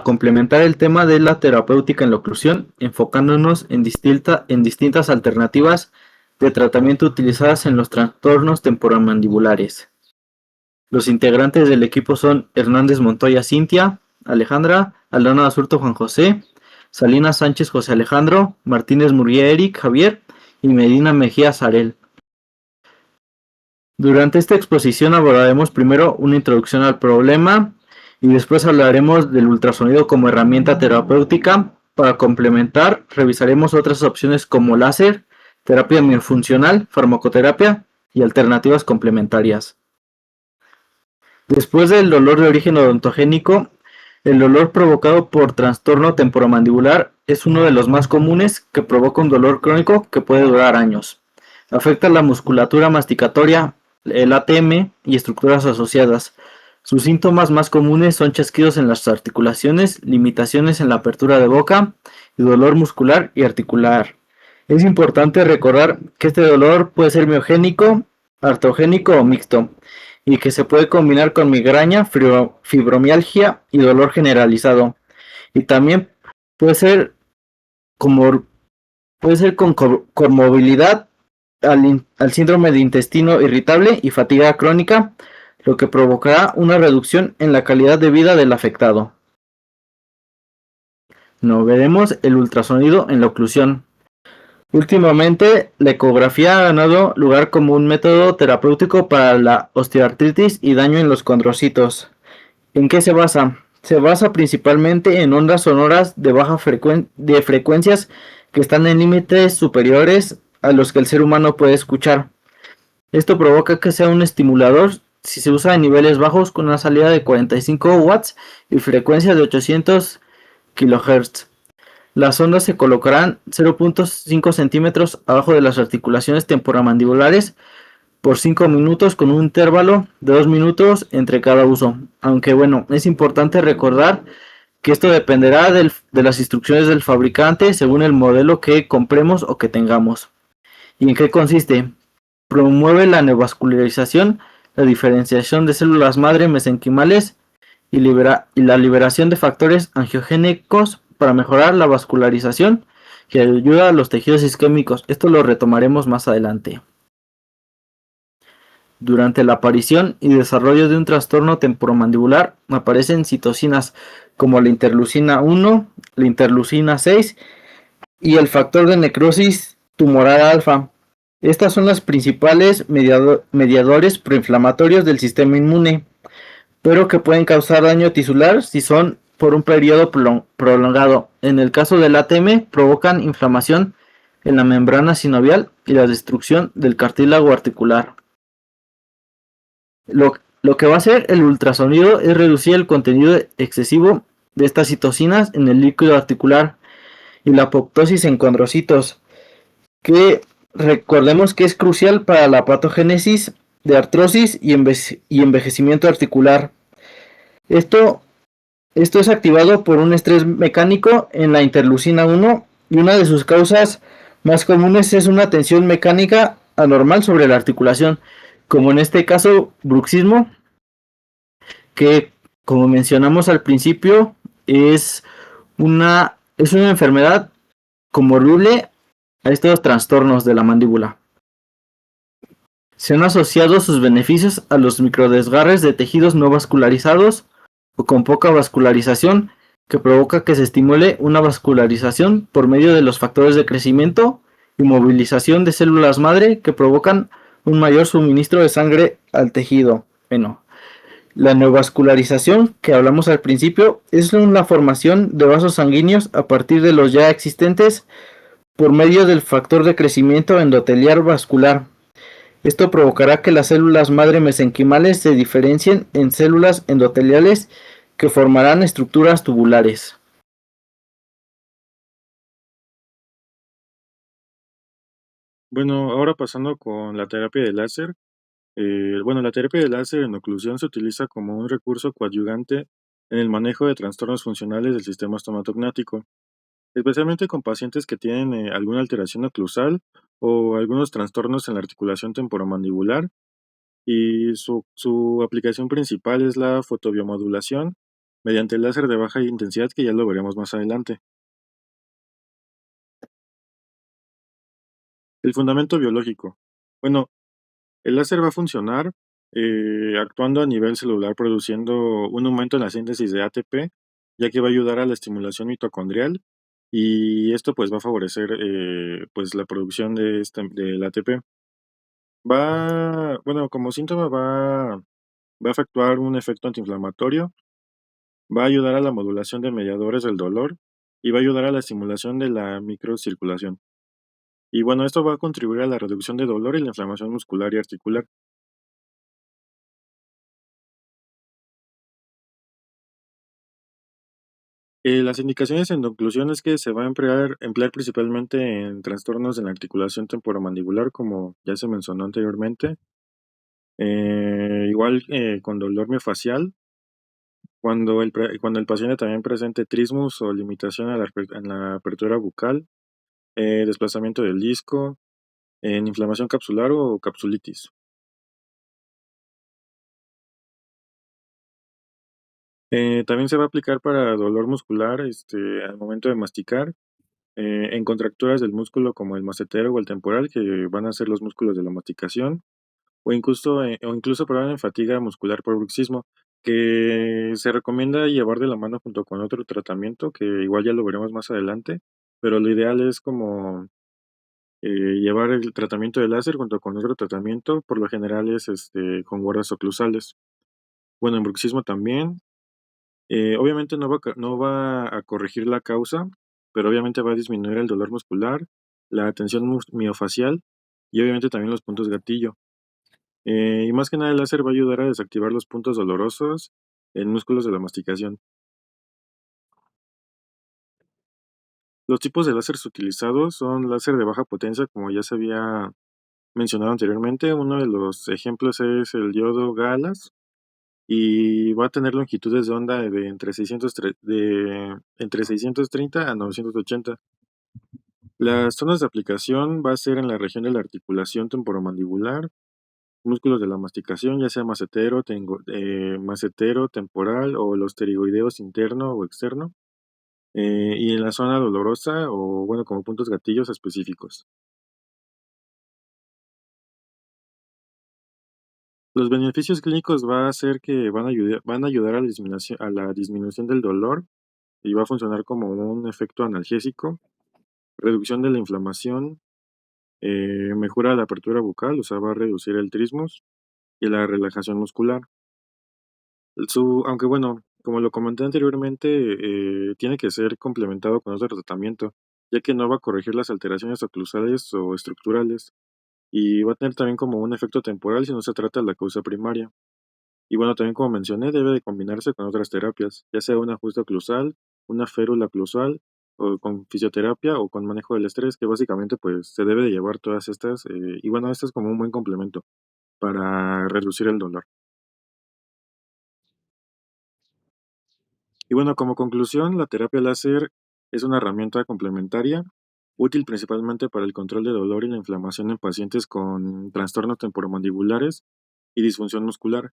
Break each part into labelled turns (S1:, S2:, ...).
S1: complementar el tema de la terapéutica en la oclusión, enfocándonos en distintas alternativas de tratamiento utilizadas en los trastornos temporomandibulares. Los integrantes del equipo son Hernández Montoya Cintia, Alejandra, Aldana Basurto Juan José, Salinas Sánchez José Alejandro, Martínez Murguía Eric Javier y Medina Mejía Sarel. Durante esta exposición abordaremos primero una introducción al problema y después hablaremos del ultrasonido como herramienta terapéutica. Para complementar, revisaremos otras opciones como láser, terapia miofuncional, farmacoterapia y alternativas complementarias. Después del dolor de origen odontogénico, el dolor provocado por trastorno temporomandibular es uno de los más comunes que provoca un dolor crónico que puede durar años. Afecta la musculatura masticatoria, el ATM y estructuras asociadas. Sus síntomas más comunes son chasquidos en las articulaciones, limitaciones en la apertura de boca y dolor muscular y articular. Es importante recordar que este dolor puede ser miogénico, artrogénico o mixto, y que se puede combinar con migraña, fibromialgia y dolor generalizado. Y también puede ser, como, puede ser con comorbilidad al síndrome de intestino irritable y fatiga crónica, lo que provocará una reducción en la calidad de vida del afectado. No veremos el ultrasonido en la oclusión. Últimamente, la ecografía ha ganado lugar como un método terapéutico para la osteoartritis y daño en los condrocitos. ¿En qué se basa? Se basa principalmente en ondas sonoras de baja frecuencias que están en límites superiores a los que el ser humano puede escuchar. Esto provoca que sea un estimulador si se usa en niveles bajos con una salida de 45 watts y frecuencia de 800 kHz. Las ondas se colocarán 0.5 centímetros abajo de las articulaciones temporomandibulares por 5 minutos con un intervalo de 2 minutos entre cada uso. Aunque bueno, es importante recordar que esto dependerá de las instrucciones del fabricante según el modelo que compremos o que tengamos. ¿Y en qué consiste? Promueve la neovascularización, la diferenciación de células madre mesenquimales y la liberación de factores angiogénicos para mejorar la vascularización que ayuda a los tejidos isquémicos. Esto lo retomaremos más adelante. Durante la aparición y desarrollo de un trastorno temporomandibular aparecen citocinas como la interleucina 1, la interleucina 6 y el factor de necrosis tumoral alfa. Estas son las principales mediadores proinflamatorios del sistema inmune, pero que pueden causar daño tisular si son por un periodo prolongado. En el caso del ATM, provocan inflamación en la membrana sinovial y la destrucción del cartílago articular. Lo que va a hacer el ultrasonido es reducir el contenido excesivo de estas citocinas en el líquido articular y la apoptosis en condrocitos, que recordemos que es crucial para la patogénesis de artrosis y envejecimiento articular. Esto es activado por un estrés mecánico en la interleucina 1 y una de sus causas más comunes es una tensión mecánica anormal sobre la articulación, como en este caso bruxismo, que como mencionamos al principio es una enfermedad comorbible a estos trastornos de la mandíbula. Se han asociado sus beneficios a los microdesgarres de tejidos no vascularizados o con poca vascularización, que provoca que se estimule una vascularización por medio de los factores de crecimiento y movilización de células madre que provocan un mayor suministro de sangre al tejido. Bueno, la neovascularización, que hablamos al principio, es la formación de vasos sanguíneos a partir de los ya existentes por medio del factor de crecimiento endotelial vascular. Esto provocará que las células madre mesenquimales se diferencien en células endoteliales que formarán estructuras tubulares.
S2: Bueno, ahora pasando con la terapia de láser. La terapia de láser en oclusión se utiliza como un recurso coadyuvante en el manejo de trastornos funcionales del sistema estomatognático, especialmente con pacientes que tienen alguna alteración oclusal o algunos trastornos en la articulación temporomandibular. Y su aplicación principal es la fotobiomodulación, mediante el láser de baja intensidad, que ya lo veremos más adelante. El fundamento biológico. Bueno, el láser va a funcionar actuando a nivel celular, produciendo un aumento en la síntesis de ATP, ya que va a ayudar a la estimulación mitocondrial y esto pues va a favorecer pues la producción del ATP. Bueno, como síntoma va a efectuar un efecto antiinflamatorio, va a ayudar a la modulación de mediadores del dolor y va a ayudar a la estimulación de la microcirculación. Y bueno, esto va a contribuir a la reducción de dolor y la inflamación muscular y articular. Las indicaciones en conclusión es que se va a emplear principalmente en trastornos de la articulación temporomandibular, como ya se mencionó anteriormente, igual con dolor miofascial, cuando el paciente también presente trismus o limitación en la apertura bucal, desplazamiento del disco, en inflamación capsular o capsulitis. También se va a aplicar para dolor muscular al momento de masticar, en contracturas del músculo como el macetero o el temporal, que van a ser los músculos de la masticación, o incluso perdón, en fatiga muscular por bruxismo, que se recomienda llevar de la mano junto con otro tratamiento, que igual ya lo veremos más adelante, pero lo ideal es como llevar el tratamiento de láser junto con otro tratamiento, por lo general es con guardas oclusales. Bueno, en bruxismo también, obviamente no va a corregir la causa, pero obviamente va a disminuir el dolor muscular, la tensión miofacial y obviamente también los puntos gatillo. Y más que nada el láser va a ayudar a desactivar los puntos dolorosos en músculos de la masticación. Los tipos de láseres utilizados son láser de baja potencia, como ya se había mencionado anteriormente. Uno de los ejemplos es el diodo Galas y va a tener longitudes de onda de entre 630 a 980. Las zonas de aplicación va a ser en la región de la articulación temporomandibular, músculos de la masticación, ya sea macetero, temporal o los pterigoideos interno o externo, y en la zona dolorosa o, bueno, como puntos gatillos específicos. Los beneficios clínicos va a ser que van a ayudar a la disminución del dolor y va a funcionar como un efecto analgésico, reducción de la inflamación, mejora la apertura bucal, o sea, va a reducir el trismus y la relajación muscular. Aunque bueno, como lo comenté anteriormente, tiene que ser complementado con otro tratamiento, ya que no va a corregir las alteraciones oclusales o estructurales, y va a tener también como un efecto temporal si no se trata de la causa primaria. Y bueno, también como mencioné, debe de combinarse con otras terapias, ya sea un ajuste oclusal, una férula oclusal, o con fisioterapia o con manejo del estrés, que básicamente pues se debe de llevar todas estas, y bueno, esto es como un buen complemento para reducir el dolor. Y bueno, como conclusión, la terapia láser es una herramienta complementaria, útil principalmente para el control de dolor y la inflamación en pacientes con trastornos temporomandibulares y disfunción muscular.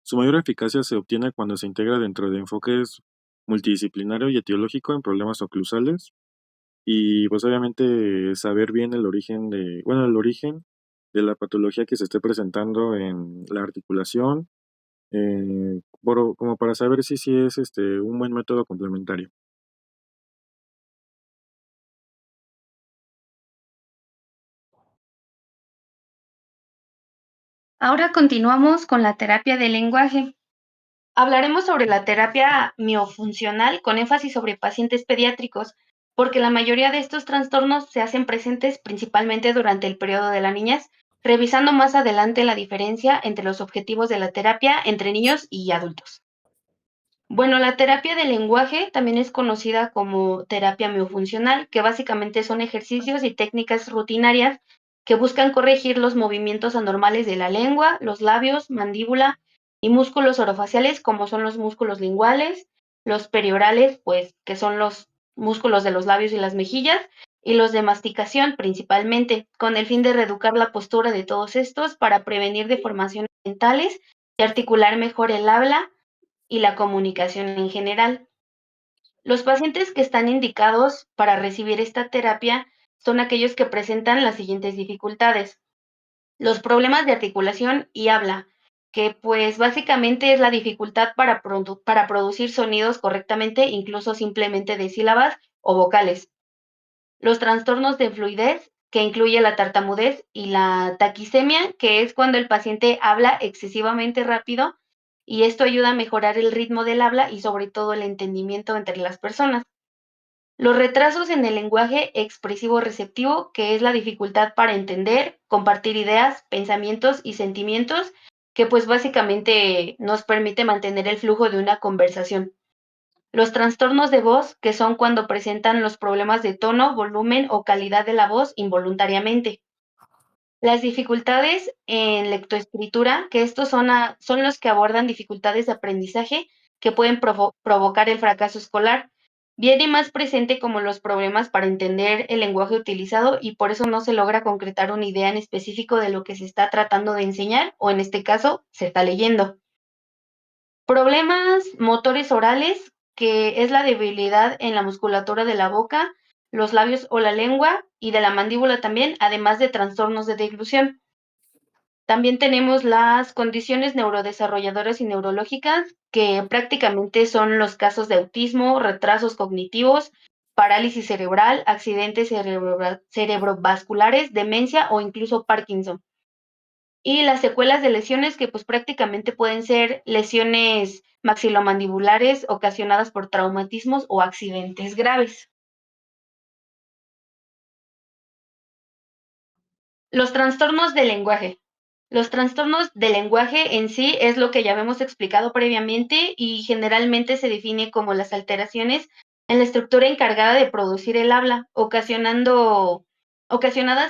S2: Su mayor eficacia se obtiene cuando se integra dentro de enfoques multidisciplinario y etiológico en problemas oclusales y pues obviamente saber bien el origen de la patología que se esté presentando en la articulación, como para saber si sí es un buen método complementario.
S3: Ahora continuamos con la terapia del lenguaje. Hablaremos sobre la terapia miofuncional con énfasis sobre pacientes pediátricos, porque la mayoría de estos trastornos se hacen presentes principalmente durante el periodo de la niñez, revisando más adelante la diferencia entre los objetivos de la terapia entre niños y adultos. Bueno, la terapia del lenguaje también es conocida como terapia miofuncional, que básicamente son ejercicios y técnicas rutinarias que buscan corregir los movimientos anormales de la lengua, los labios, mandíbula y músculos orofaciales, como son los músculos linguales, los periorales, pues que son los músculos de los labios y las mejillas, y los de masticación principalmente, con el fin de reeducar la postura de todos estos para prevenir deformaciones mentales y articular mejor el habla y la comunicación en general. Los pacientes que están indicados para recibir esta terapia son aquellos que presentan las siguientes dificultades. Los problemas de articulación y habla, que pues básicamente es la dificultad para producir sonidos correctamente, incluso simplemente de sílabas o vocales. Los trastornos de fluidez, que incluye la tartamudez y la taquisemia, que es cuando el paciente habla excesivamente rápido y esto ayuda a mejorar el ritmo del habla y sobre todo el entendimiento entre las personas. Los retrasos en el lenguaje expresivo receptivo, que es la dificultad para entender, compartir ideas, pensamientos y sentimientos, que pues básicamente nos permite mantener el flujo de una conversación. Los trastornos de voz, que son cuando presentan los problemas de tono, volumen o calidad de la voz involuntariamente. Las dificultades en lectoescritura, que estos son los que abordan dificultades de aprendizaje que pueden provocar el fracaso escolar. Viene más presente como los problemas para entender el lenguaje utilizado y por eso no se logra concretar una idea en específico de lo que se está tratando de enseñar o en este caso se está leyendo. Problemas motores orales, que es la debilidad en la musculatura de la boca, los labios o la lengua y de la mandíbula también, además de trastornos de deglución. También tenemos las condiciones neurodesarrolladoras y neurológicas, que prácticamente son los casos de autismo, retrasos cognitivos, parálisis cerebral, accidentes cerebrovasculares, demencia o incluso Parkinson. Y las secuelas de lesiones que pues prácticamente pueden ser lesiones maxilomandibulares ocasionadas por traumatismos o accidentes graves. Los trastornos del lenguaje. Los trastornos del lenguaje en sí es lo que ya hemos explicado previamente y generalmente se define como las alteraciones en la estructura encargada de producir el habla, ocasionadas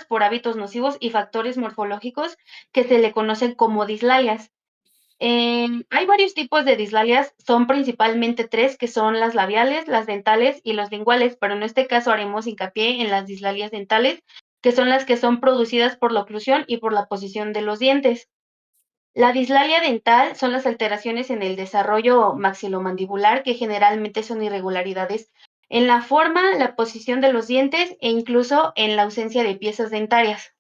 S3: por hábitos nocivos y factores morfológicos que se le conocen como dislalias. Hay varios tipos de dislalias, son principalmente tres, que son las labiales, las dentales y los linguales, pero en este caso haremos hincapié en las dislalias dentales, que son las que son producidas por la oclusión y por la posición de los dientes. La dislalia dental son las alteraciones en el desarrollo maxilomandibular, que generalmente son irregularidades en la forma, la posición de los dientes e incluso en la ausencia de piezas dentarias.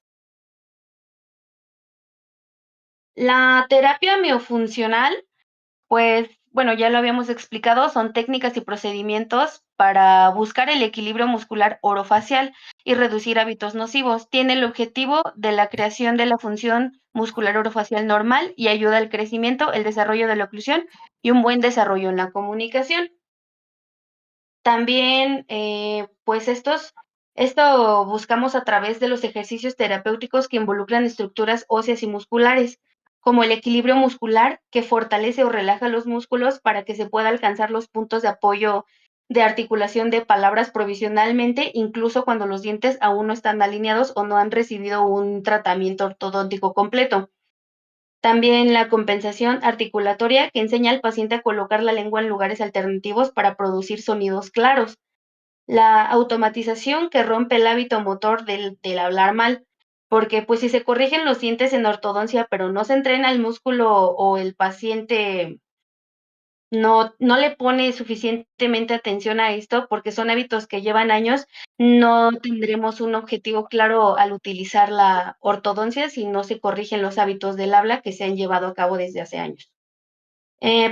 S3: La terapia miofuncional, pues, bueno, ya lo habíamos explicado, son técnicas y procedimientos para buscar el equilibrio muscular orofacial y reducir hábitos nocivos. Tiene el objetivo de la creación de la función muscular orofacial normal y ayuda al crecimiento, el desarrollo de la oclusión y un buen desarrollo en la comunicación. También, pues esto buscamos a través de los ejercicios terapéuticos que involucran estructuras óseas y musculares, como el equilibrio muscular, que fortalece o relaja los músculos para que se pueda alcanzar los puntos de apoyo de articulación de palabras provisionalmente, incluso cuando los dientes aún no están alineados o no han recibido un tratamiento ortodóntico completo. También la compensación articulatoria, que enseña al paciente a colocar la lengua en lugares alternativos para producir sonidos claros. La automatización, que rompe el hábito motor del hablar mal, porque pues si se corrigen los dientes en ortodoncia, pero no se entrena el músculo o el paciente no le pone suficientemente atención a esto, porque son hábitos que llevan años, no tendremos un objetivo claro al utilizar la ortodoncia si no se corrigen los hábitos del habla que se han llevado a cabo desde hace años.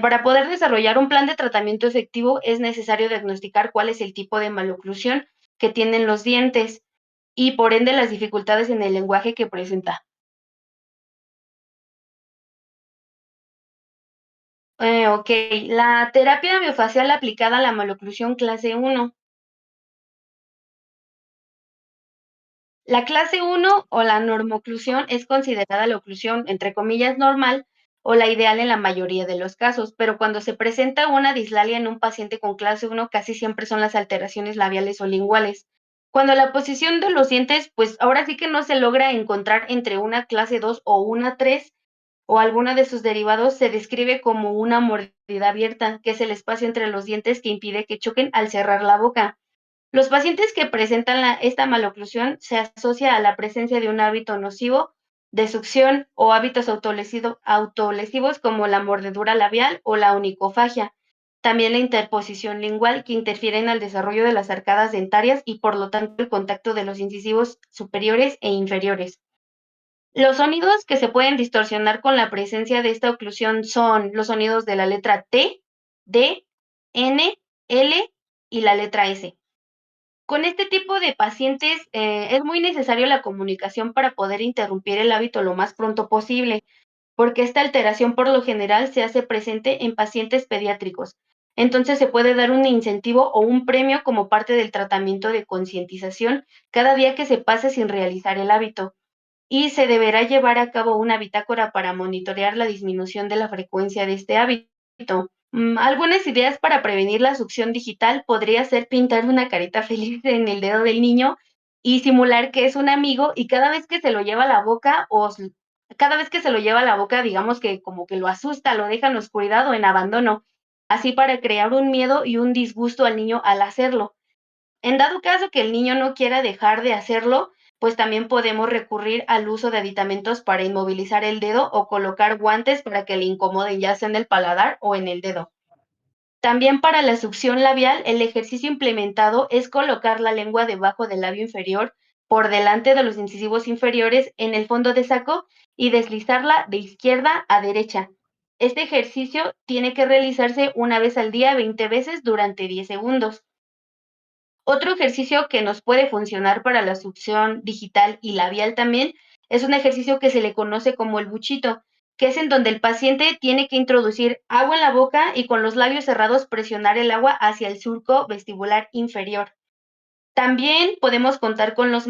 S3: Para poder desarrollar un plan de tratamiento efectivo es necesario diagnosticar cuál es el tipo de maloclusión que tienen los dientes y por ende las dificultades en el lenguaje que presenta. Ok, la terapia biofacial aplicada a la maloclusión clase 1. La clase 1 o la normoclusión es considerada la oclusión, entre comillas, normal o la ideal en la mayoría de los casos, pero cuando se presenta una dislalia en un paciente con clase 1, casi siempre son las alteraciones labiales o linguales. Cuando la posición de los dientes, pues ahora sí que no se logra encontrar entre una clase 2 o una 3 o alguna de sus derivados, se describe como una mordida abierta, que es el espacio entre los dientes que impide que choquen al cerrar la boca. Los pacientes que presentan esta maloclusión se asocia a la presencia de un hábito nocivo de succión o hábitos autolesivos como la mordedura labial o la onicofagia. También la interposición lingual, que interfiere en el desarrollo de las arcadas dentarias y por lo tanto el contacto de los incisivos superiores e inferiores. Los sonidos que se pueden distorsionar con la presencia de esta oclusión son los sonidos de la letra T, D, N, L y la letra S. Con este tipo de pacientes es muy necesario la comunicación para poder interrumpir el hábito lo más pronto posible, porque esta alteración por lo general se hace presente en pacientes pediátricos. Entonces se puede dar un incentivo o un premio como parte del tratamiento de concientización cada día que se pase sin realizar el hábito. Y se deberá llevar a cabo una bitácora para monitorear la disminución de la frecuencia de este hábito. Algunas ideas para prevenir la succión digital podría ser pintar una carita feliz en el dedo del niño y simular que es un amigo, y cada vez que se lo lleva a la boca cada vez que se lo lleva a la boca, digamos que como que lo asusta, lo deja en la oscuridad o en abandono, así para crear un miedo y un disgusto al niño al hacerlo. En dado caso que el niño no quiera dejar de hacerlo, pues también podemos recurrir al uso de aditamentos para inmovilizar el dedo o colocar guantes para que le incomoden ya sea en el paladar o en el dedo. También para la succión labial, el ejercicio implementado es colocar la lengua debajo del labio inferior, por delante de los incisivos inferiores en el fondo de saco y deslizarla de izquierda a derecha. Este ejercicio tiene que realizarse una vez al día 20 veces durante 10 segundos. Otro ejercicio que nos puede funcionar para la succión digital y labial también es un ejercicio que se le conoce como el buchito, que es en donde el paciente tiene que introducir agua en la boca y con los labios cerrados presionar el agua hacia el surco vestibular inferior. También podemos contar con los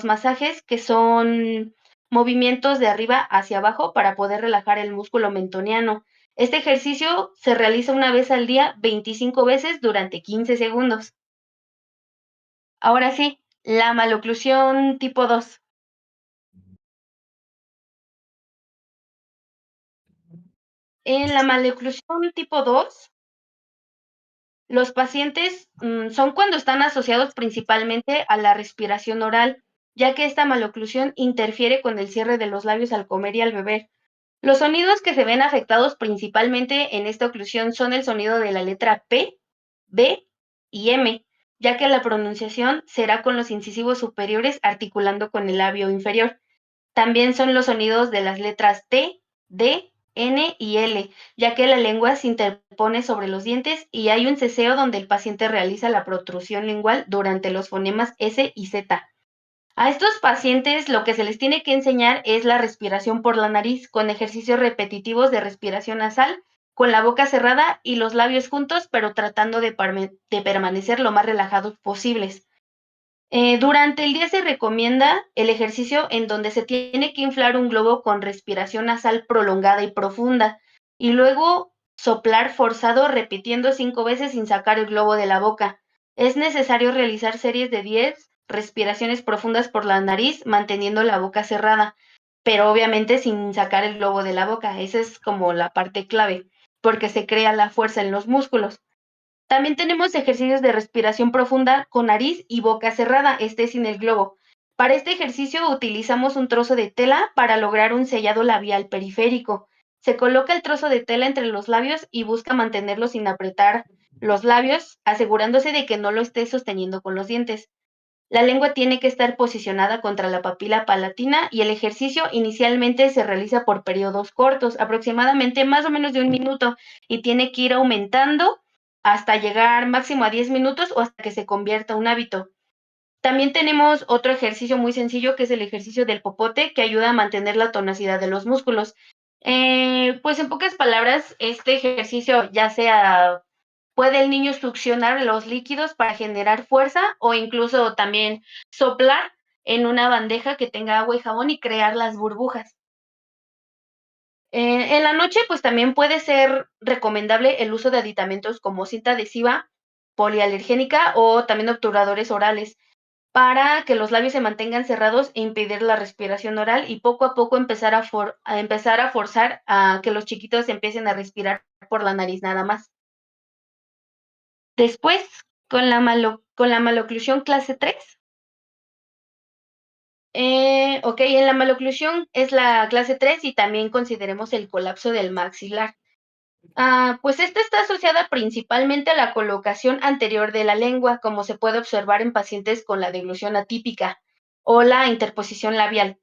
S3: masajes, que son movimientos de arriba hacia abajo para poder relajar el músculo mentoniano. Este ejercicio se realiza una vez al día, 25 veces durante 15 segundos. Ahora sí, la maloclusión tipo 2. En la maloclusión tipo 2, los pacientes son cuando están asociados principalmente a la respiración oral, ya que esta maloclusión interfiere con el cierre de los labios al comer y al beber. Los sonidos que se ven afectados principalmente en esta oclusión son el sonido de la letra P, B y M, ya que la pronunciación será con los incisivos superiores articulando con el labio inferior. También son los sonidos de las letras T, D, N y L, ya que la lengua se interpone sobre los dientes y hay un ceseo donde el paciente realiza la protrusión lingual durante los fonemas S y Z. A estos pacientes lo que se les tiene que enseñar es la respiración por la nariz, con ejercicios repetitivos de respiración nasal, con la boca cerrada y los labios juntos, pero tratando de permanecer lo más relajados posibles. Durante el día se recomienda el ejercicio en donde se tiene que inflar un globo con respiración nasal prolongada y profunda, y luego soplar forzado repitiendo 5 veces sin sacar el globo de la boca. Es necesario realizar series de 10 respiraciones profundas por la nariz, manteniendo la boca cerrada, pero obviamente sin sacar el globo de la boca. Esa es como la parte clave, porque se crea la fuerza en los músculos. También tenemos ejercicios de respiración profunda con nariz y boca cerrada, sin el globo. Para este ejercicio utilizamos un trozo de tela para lograr un sellado labial periférico. Se coloca el trozo de tela entre los labios y busca mantenerlo sin apretar los labios, asegurándose de que no lo esté sosteniendo con los dientes. La lengua tiene que estar posicionada contra la papila palatina y el ejercicio inicialmente se realiza por periodos cortos, aproximadamente más o menos de 1 minuto, y tiene que ir aumentando hasta llegar máximo a 10 minutos o hasta que se convierta en un hábito. También tenemos otro ejercicio muy sencillo que es el ejercicio del popote, que ayuda a mantener la tonacidad de los músculos. Pues en pocas palabras, este ejercicio ya sea puede el niño succionar los líquidos para generar fuerza o incluso también soplar en una bandeja que tenga agua y jabón y crear las burbujas. En la noche, pues también puede ser recomendable el uso de aditamentos como cinta adhesiva polialergénica o también obturadores orales para que los labios se mantengan cerrados e impedir la respiración oral y poco a poco empezar a forzar a que los chiquitos empiecen a respirar por la nariz nada más. Después, con la maloclusión clase 3, Ok, en la maloclusión es la clase 3 y también consideremos el colapso del maxilar. Pues esta está asociada principalmente a la colocación anterior de la lengua, como se puede observar en pacientes con la deglución atípica o la interposición labial.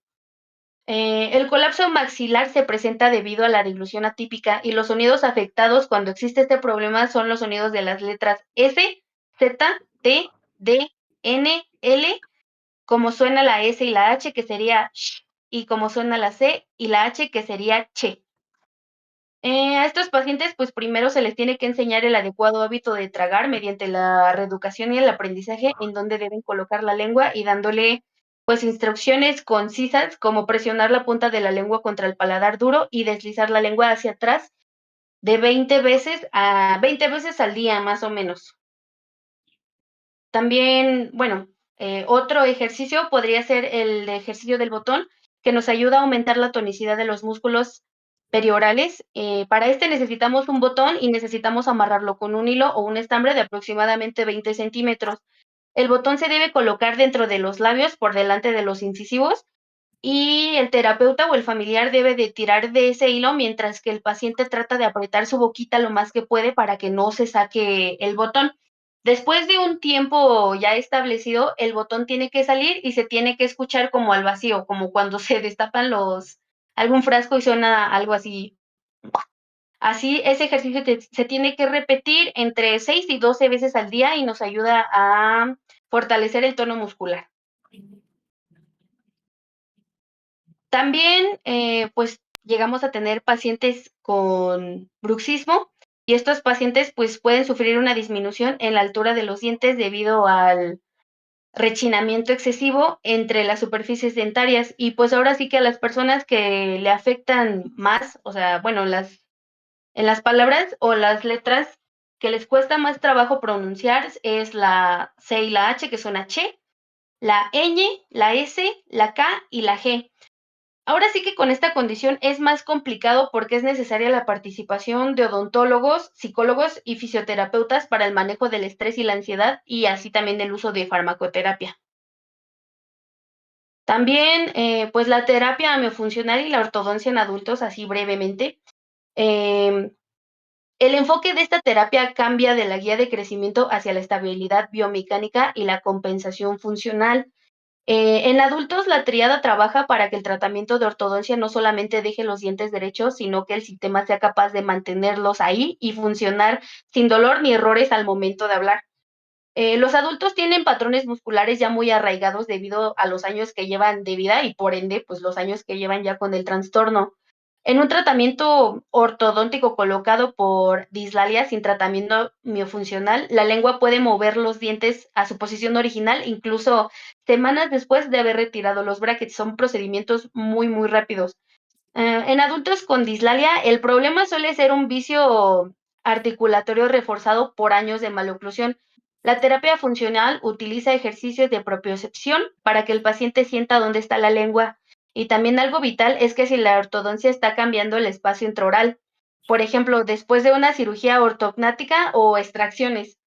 S3: El colapso maxilar se presenta debido a la deglución atípica y los sonidos afectados cuando existe este problema son los sonidos de las letras S, Z, T, D, N, L, como suena la S y la H, que sería sh, y como suena la C y la H, que sería che. A estos pacientes, pues primero se les tiene que enseñar el adecuado hábito de tragar mediante la reeducación y el aprendizaje en donde deben colocar la lengua y dándole pues instrucciones concisas como presionar la punta de la lengua contra el paladar duro y deslizar la lengua hacia atrás de 20 veces a 20 veces al día más o menos. También, bueno, otro ejercicio podría ser el de ejercicio del botón, que nos ayuda a aumentar la tonicidad de los músculos periorales. Para este necesitamos un botón y necesitamos amarrarlo con un hilo o un estambre de aproximadamente 20 centímetros. El botón se debe colocar dentro de los labios por delante de los incisivos y el terapeuta o el familiar debe de tirar de ese hilo mientras que el paciente trata de apretar su boquita lo más que puede para que no se saque el botón. Después de un tiempo ya establecido, el botón tiene que salir y se tiene que escuchar como al vacío, como cuando se destapan algún frasco y suena algo así. Así, ese ejercicio se tiene que repetir entre 6 y 12 veces al día y nos ayuda a fortalecer el tono muscular. También, pues, llegamos a tener pacientes con bruxismo y estos pacientes, pues, pueden sufrir una disminución en la altura de los dientes debido al rechinamiento excesivo entre las superficies dentarias. Y, pues, ahora sí que a las personas que le afectan más, o sea, bueno, en las palabras o las letras que les cuesta más trabajo pronunciar es la C y la H, que son H, la ñ, la S, la K y la G. Ahora sí que con esta condición es más complicado porque es necesaria la participación de odontólogos, psicólogos y fisioterapeutas para el manejo del estrés y la ansiedad y así también el uso de farmacoterapia. También, pues la terapia miofuncional y la ortodoncia en adultos, así brevemente. em, el enfoque de esta terapia cambia de la guía de crecimiento hacia la estabilidad biomecánica y la compensación funcional. En adultos, la triada trabaja para que el tratamiento de ortodoncia no solamente deje los dientes derechos, sino que el sistema sea capaz de mantenerlos ahí y funcionar sin dolor ni errores al momento de hablar. Los adultos tienen patrones musculares ya muy arraigados debido a los años que llevan de vida y por ende, pues los años que llevan ya con el trastorno. En un tratamiento ortodóntico colocado por dislalia sin tratamiento miofuncional, la lengua puede mover los dientes a su posición original, incluso semanas después de haber retirado los brackets. Son procedimientos muy, muy rápidos. En adultos con dislalia, el problema suele ser un vicio articulatorio reforzado por años de maloclusión. La terapia funcional utiliza ejercicios de propiocepción para que el paciente sienta dónde está la lengua. Y también algo vital es que si la ortodoncia está cambiando el espacio intraoral, por ejemplo, después de una cirugía ortognática o extracciones.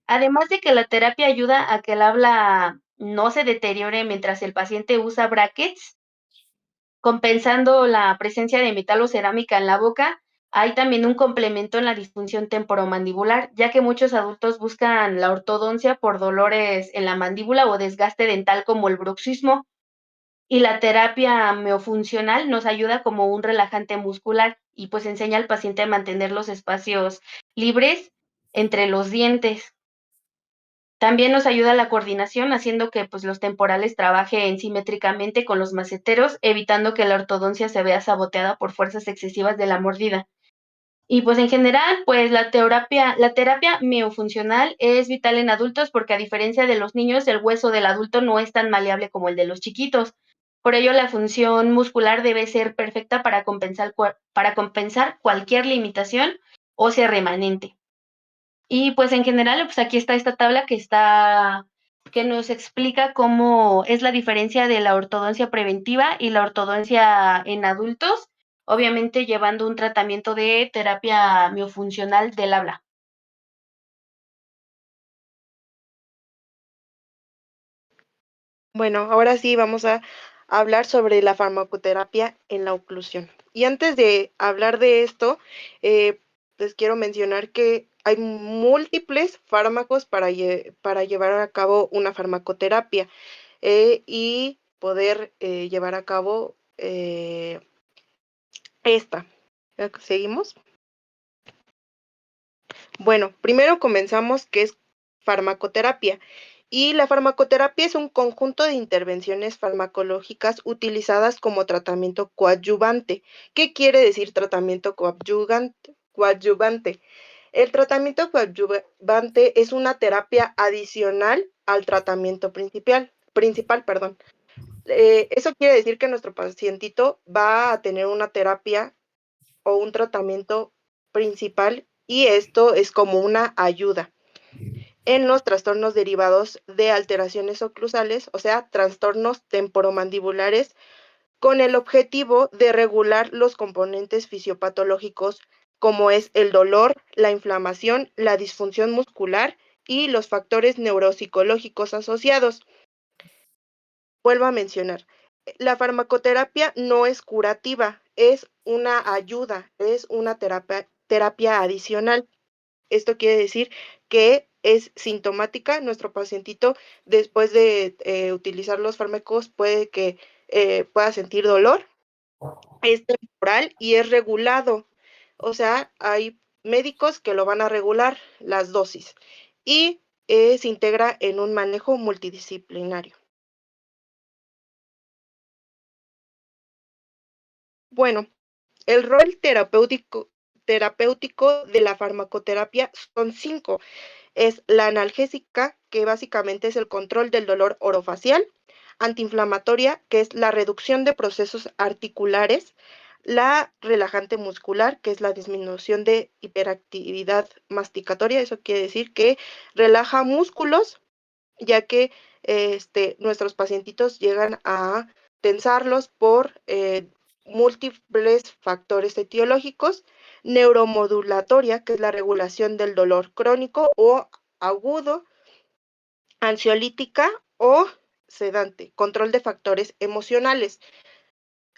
S3: Además de que la terapia ayuda a que el habla no se deteriore mientras el paciente usa brackets, compensando la presencia de metal o cerámica en la boca, hay también un complemento en la disfunción temporomandibular, ya que muchos adultos buscan la ortodoncia por dolores en la mandíbula o desgaste dental como el bruxismo, y la terapia miofuncional nos ayuda como un relajante muscular y pues enseña al paciente a mantener los espacios libres entre los dientes. También nos ayuda la coordinación, haciendo que pues, los temporales trabajen simétricamente con los maceteros, evitando que la ortodoncia se vea saboteada por fuerzas excesivas de la mordida. Y pues en general, pues la terapia miofuncional es vital en adultos porque a diferencia de los niños, el hueso del adulto no es tan maleable como el de los chiquitos. Por ello, la función muscular debe ser perfecta para compensar cualquier limitación ósea remanente. Y pues en general, pues aquí está esta tabla que nos explica cómo es la diferencia de la ortodoncia preventiva y la ortodoncia en adultos, obviamente llevando un tratamiento de terapia miofuncional del habla.
S4: Bueno, ahora sí vamos a hablar sobre la farmacoterapia en la oclusión. Y antes de hablar de esto, les quiero mencionar que hay múltiples fármacos para llevar a cabo una farmacoterapia y poder llevar a cabo esta. ¿Seguimos? Bueno, primero comenzamos que es farmacoterapia. Y la farmacoterapia es un conjunto de intervenciones farmacológicas utilizadas como tratamiento coadyuvante. ¿Qué quiere decir tratamiento coadyuvante? El tratamiento coadyuvante es una terapia adicional al tratamiento principal, perdón. Eso quiere decir que nuestro pacientito va a tener una terapia o un tratamiento principal y esto es como una ayuda en los trastornos derivados de alteraciones oclusales, o sea, trastornos temporomandibulares, con el objetivo de regular los componentes fisiopatológicos como es el dolor, la inflamación, la disfunción muscular y los factores neuropsicológicos asociados. Vuelvo a mencionar, la farmacoterapia no es curativa, es una ayuda, es una terapia adicional. Esto quiere decir que es sintomática. Nuestro pacientito, después de utilizar los fármacos, puede que pueda sentir dolor, es temporal y es regulado. O sea, hay médicos que lo van a regular las dosis y se integra en un manejo multidisciplinario. Bueno, el rol terapéutico de la farmacoterapia son 5. Es la analgésica, que básicamente es el control del dolor orofacial, antiinflamatoria, que es la reducción de procesos articulares, la relajante muscular, que es la disminución de hiperactividad masticatoria, eso quiere decir que relaja músculos, ya que nuestros pacientitos llegan a tensarlos por múltiples factores etiológicos, neuromodulatoria, que es la regulación del dolor crónico o agudo, ansiolítica o sedante, control de factores emocionales.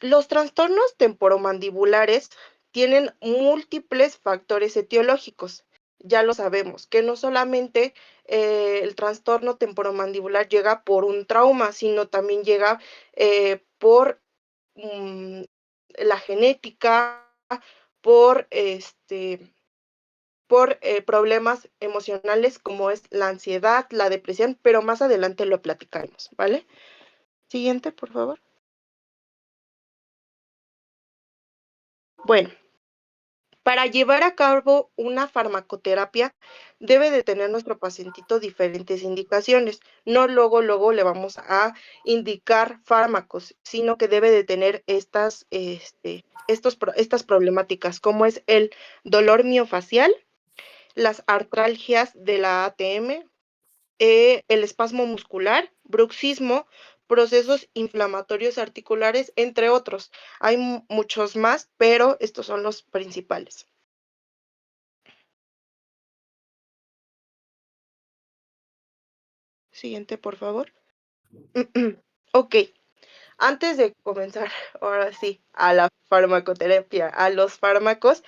S4: Los trastornos temporomandibulares tienen múltiples factores etiológicos. Ya lo sabemos, que no solamente el trastorno temporomandibular llega por un trauma, sino también llega por la genética, por problemas emocionales como es la ansiedad, la depresión, pero más adelante lo platicaremos, ¿vale? Siguiente, por favor. Bueno, para llevar a cabo una farmacoterapia debe de tener nuestro pacientito diferentes indicaciones. No luego le vamos a indicar fármacos, sino que debe de tener estas problemáticas, como es el dolor miofacial, las artralgias de la ATM, el espasmo muscular, bruxismo, procesos inflamatorios articulares, entre otros. Hay muchos más, pero estos son los principales. Siguiente, por favor. Ok, antes de comenzar, ahora sí, a la farmacoterapia, a los fármacos,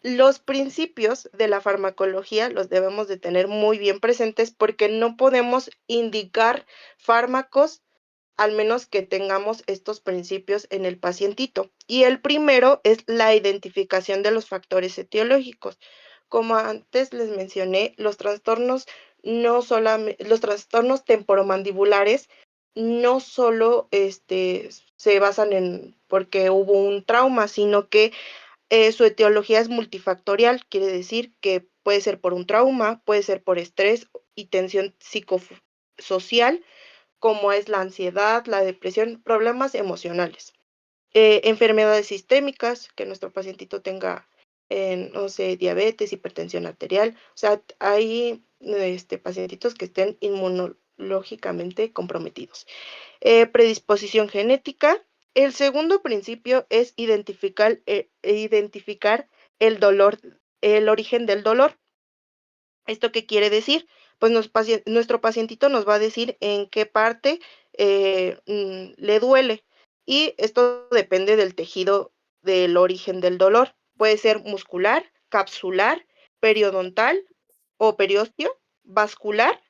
S4: los principios de la farmacología los debemos de tener muy bien presentes porque no podemos indicar fármacos al menos que tengamos estos principios en el pacientito. Y el primero es la identificación de los factores etiológicos. Como antes les mencioné, los trastornos temporomandibulares no solo se basan en porque hubo un trauma, sino que su etiología es multifactorial, quiere decir que puede ser por un trauma, puede ser por estrés y tensión psicosocial, como es la ansiedad, la depresión, problemas emocionales. Enfermedades sistémicas, que nuestro pacientito tenga, no sé, diabetes, hipertensión arterial. O sea, hay pacientitos que estén inmunológicamente comprometidos. Predisposición genética. El segundo principio es identificar el dolor, el origen del dolor. ¿Esto qué quiere decir? Pues nuestro pacientito nos va a decir en qué parte le duele. Y esto depende del tejido del origen del dolor. Puede ser muscular, capsular, periodontal o periósteo, vascular,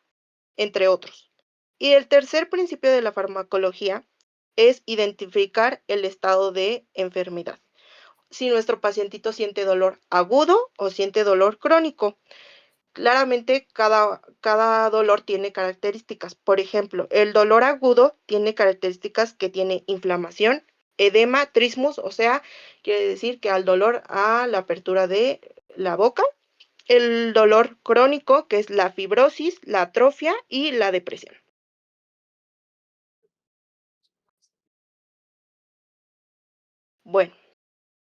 S4: entre otros. Y el tercer principio de la farmacología es identificar el estado de enfermedad. Si nuestro pacientito siente dolor agudo o siente dolor crónico. Claramente cada dolor tiene características. Por ejemplo, el dolor agudo tiene características que tiene inflamación, edema, trismus, o sea, quiere decir que al dolor a la apertura de la boca, el dolor crónico, que es la fibrosis, la atrofia y la depresión. Bueno,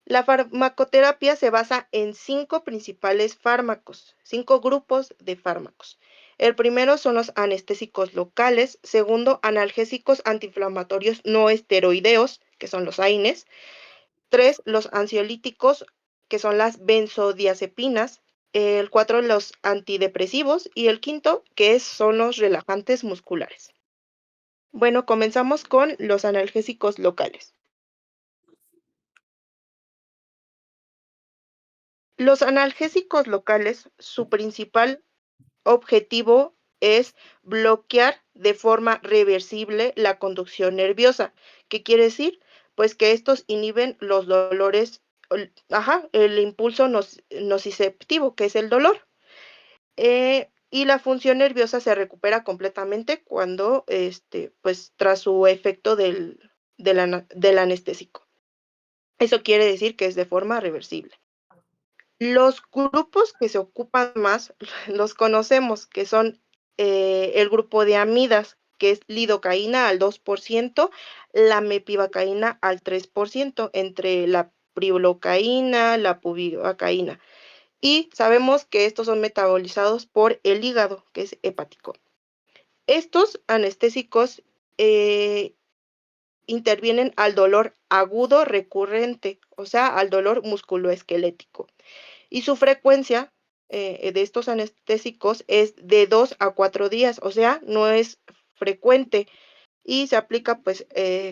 S4: la farmacoterapia se basa en 5 principales fármacos, 5 grupos de fármacos. El primero son los anestésicos locales, segundo, analgésicos antiinflamatorios no esteroideos, que son los AINES, 3, los ansiolíticos, que son las benzodiazepinas, el 4, los antidepresivos y el quinto, son los relajantes musculares. Bueno, comenzamos con los analgésicos locales. Los analgésicos locales, su principal objetivo es bloquear de forma reversible la conducción nerviosa. ¿Qué quiere decir? Pues que estos inhiben los dolores, el impulso nociceptivo, que es el dolor. Y la función nerviosa se recupera completamente cuando, pues tras su efecto del anestésico. Eso quiere decir que es de forma reversible. Los grupos que se ocupan más los conocemos, que son el grupo de amidas, que es lidocaína al 2%, la mepivacaína al 3%, entre la prilocaína, la bupivacaína. Y sabemos que estos son metabolizados por el hígado, que es hepático. Estos anestésicos intervienen al dolor agudo recurrente, o sea, al dolor musculoesquelético. Y su frecuencia de estos anestésicos es de 2 a 4 días, o sea, no es frecuente y se aplica pues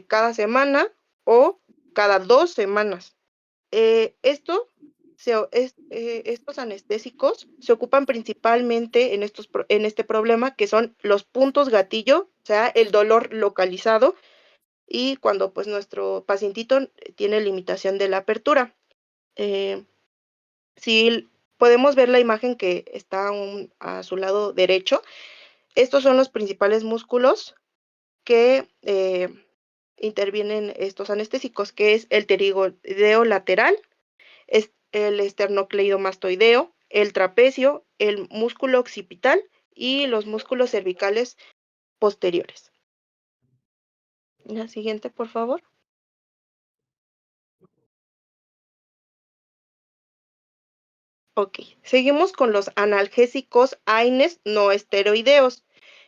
S4: cada semana o cada 2 semanas. Estos anestésicos se ocupan principalmente en este problema que son los puntos gatillo, o sea, el dolor localizado y cuando pues nuestro pacientito tiene limitación de la apertura. Si podemos ver la imagen que está a su lado derecho, estos son los principales músculos que intervienen estos anestésicos, que es el pterigoideo lateral, es el esternocleidomastoideo, el trapecio, el músculo occipital y los músculos cervicales posteriores. La siguiente, por favor. Ok, seguimos con los analgésicos AINES no esteroideos.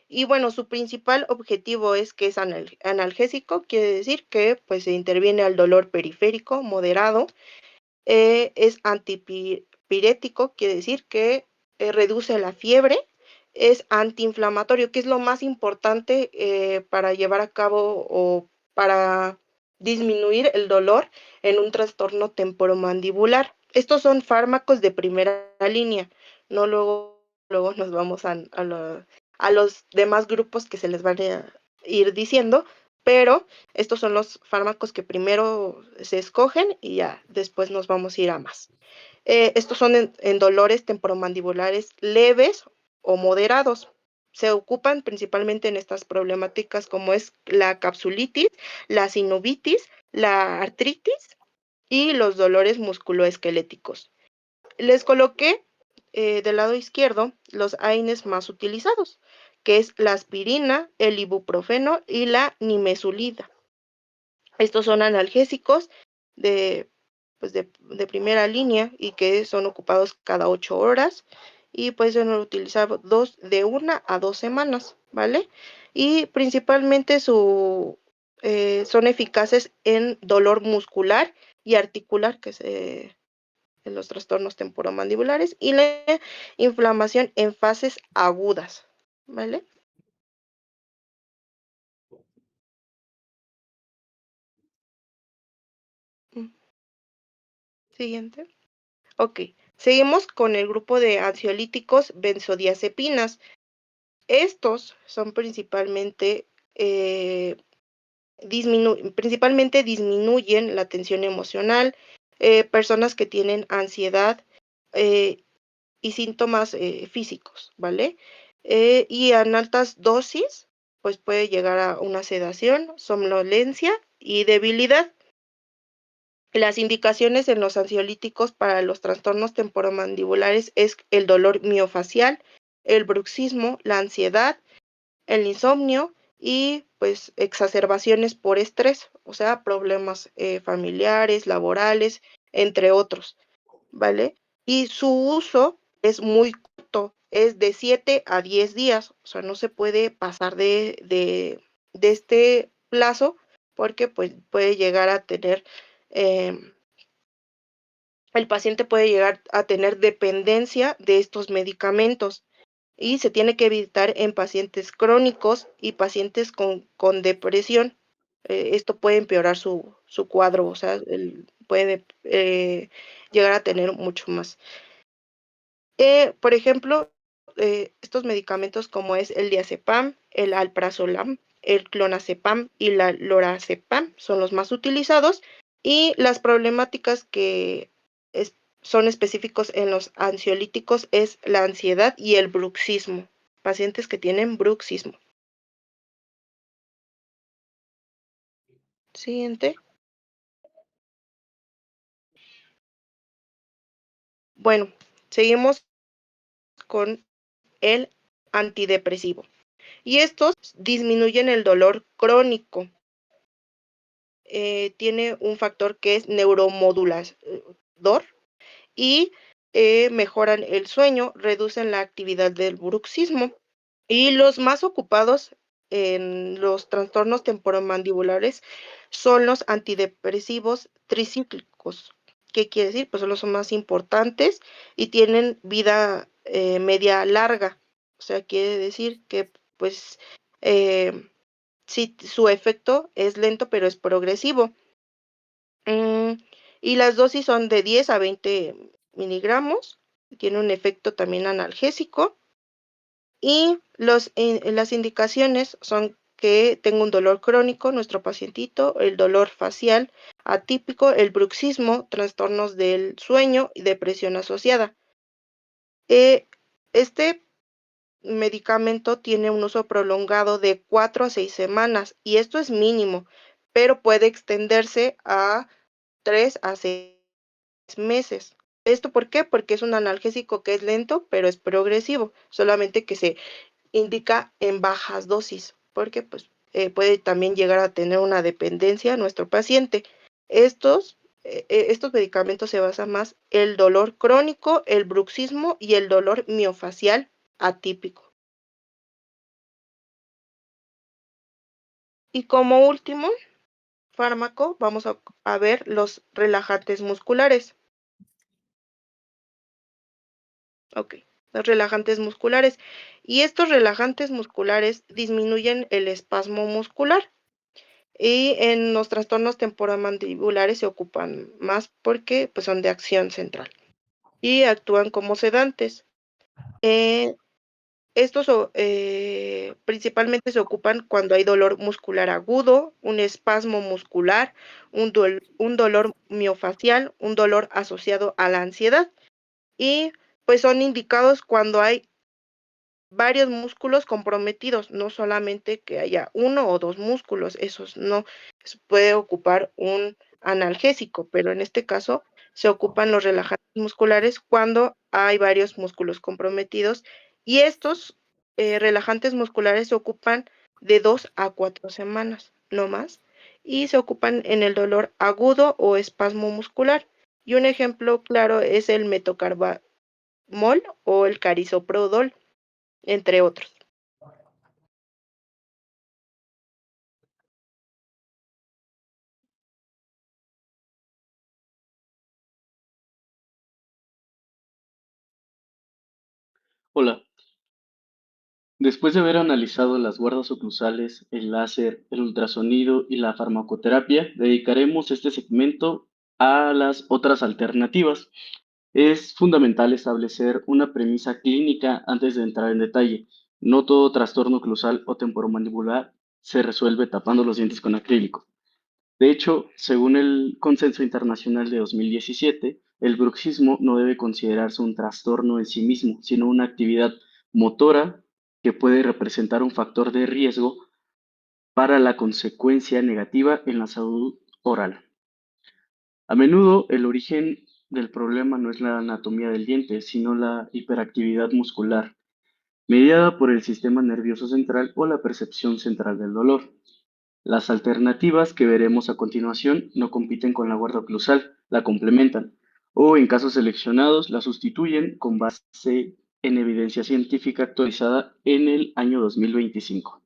S4: Y bueno, su principal objetivo es que es analgésico, quiere decir que pues se interviene al dolor periférico moderado, es antipirético, quiere decir que reduce la fiebre, es antiinflamatorio, que es lo más importante para llevar a cabo o para disminuir el dolor en un trastorno temporomandibular. Estos son fármacos de primera línea, no luego nos vamos a los demás grupos que se les van a ir diciendo, pero estos son los fármacos que primero se escogen y ya después nos vamos a ir a más. Estos son en dolores temporomandibulares leves o moderados. Se ocupan principalmente en estas problemáticas como es la capsulitis, la sinovitis, la artritis y los dolores musculoesqueléticos. Les coloqué del lado izquierdo los AINES más utilizados, que es la aspirina, el ibuprofeno y la nimesulida. Estos son analgésicos de, pues de primera línea y que son ocupados cada 8 horas y pueden ser utilizados de 1 a 2 semanas, ¿vale? Y principalmente son eficaces en dolor muscular y articular, que es en los trastornos temporomandibulares, y la inflamación en fases agudas, ¿vale? Siguiente. Ok, seguimos con el grupo de ansiolíticos benzodiazepinas. Estos son principalmente, principalmente disminuyen la tensión emocional, personas que tienen ansiedad y síntomas físicos, ¿vale? Y en altas dosis, pues puede llegar a una sedación, somnolencia y debilidad. Las indicaciones en los ansiolíticos para los trastornos temporomandibulares es el dolor miofacial, el bruxismo, la ansiedad, el insomnio y pues exacerbaciones por estrés, o sea, problemas familiares, laborales, entre otros, ¿vale? Y su uso es muy corto, es de 7 a 10 días, o sea, no se puede pasar de este plazo porque pues puede llegar a tener el paciente puede llegar a tener dependencia de estos medicamentos y se tiene que evitar en pacientes crónicos y pacientes con depresión. Esto puede empeorar su cuadro, o sea, puede llegar a tener mucho más. Por ejemplo, estos medicamentos como es el diazepam, el alprazolam, el clonazepam y la lorazepam son los más utilizados y las problemáticas que son específicos en los ansiolíticos es la ansiedad y el bruxismo, pacientes que tienen bruxismo. Siguiente. Bueno, seguimos con el antidepresivo. Y estos disminuyen el dolor crónico. Tiene un factor que es neuromodulador y mejoran el sueño, reducen la actividad del bruxismo. Y los más ocupados en los trastornos temporomandibulares son los antidepresivos tricíclicos. ¿Qué quiere decir? Pues son los más importantes y tienen vida media larga. O sea, quiere decir que pues sí, su efecto es lento, pero es progresivo. Y las dosis son de 10 a 20 miligramos. Tiene un efecto también analgésico. Y las indicaciones son que tenga un dolor crónico, nuestro pacientito, el dolor facial atípico, el bruxismo, trastornos del sueño y depresión asociada. Este medicamento tiene un uso prolongado de 4 a 6 semanas y esto es mínimo, pero puede extenderse a 3 a 6 meses. ¿Esto por qué? Porque es un analgésico que es lento, pero es progresivo, solamente que se indica en bajas dosis, porque pues, puede también llegar a tener una dependencia nuestro paciente. Estos medicamentos se basan más en el dolor crónico, el bruxismo y el dolor miofacial atípico. Y como último fármaco, vamos a ver los relajantes musculares. Ok, los relajantes musculares. Y estos relajantes musculares disminuyen el espasmo muscular. Y en los trastornos temporomandibulares se ocupan más porque pues, son de acción central y actúan como sedantes. Estos principalmente se ocupan cuando hay dolor muscular agudo, un espasmo muscular, un dolor miofacial, un dolor asociado a la ansiedad y pues son indicados cuando hay varios músculos comprometidos, no solamente que haya uno o dos músculos, esos no, puede ocupar un analgésico, pero en este caso se ocupan los relajantes musculares cuando hay varios músculos comprometidos y estos relajantes musculares se ocupan de 2 a 4 semanas, no más, y se ocupan en el dolor agudo o espasmo muscular. Y un ejemplo claro es el metocarbamol o el carisoprodol entre otros.
S5: Hola, después de haber analizado las guardas oclusales, el láser, el ultrasonido y la farmacoterapia, dedicaremos este segmento a las otras alternativas. Es fundamental establecer una premisa clínica antes de entrar en detalle. No todo trastorno oclusal o temporomandibular se resuelve tapando los dientes con acrílico. De hecho, según el Consenso Internacional de 2017, el bruxismo no debe considerarse un trastorno en sí mismo, sino una actividad motora que puede representar un factor de riesgo para la consecuencia negativa en la salud oral. A menudo, el origen del problema no es la anatomía del diente, sino la hiperactividad muscular, mediada por el sistema nervioso central o la percepción central del dolor. Las alternativas que veremos a continuación no compiten con la guarda oclusal, la complementan, o en casos seleccionados la sustituyen con base en evidencia científica actualizada en el año 2025.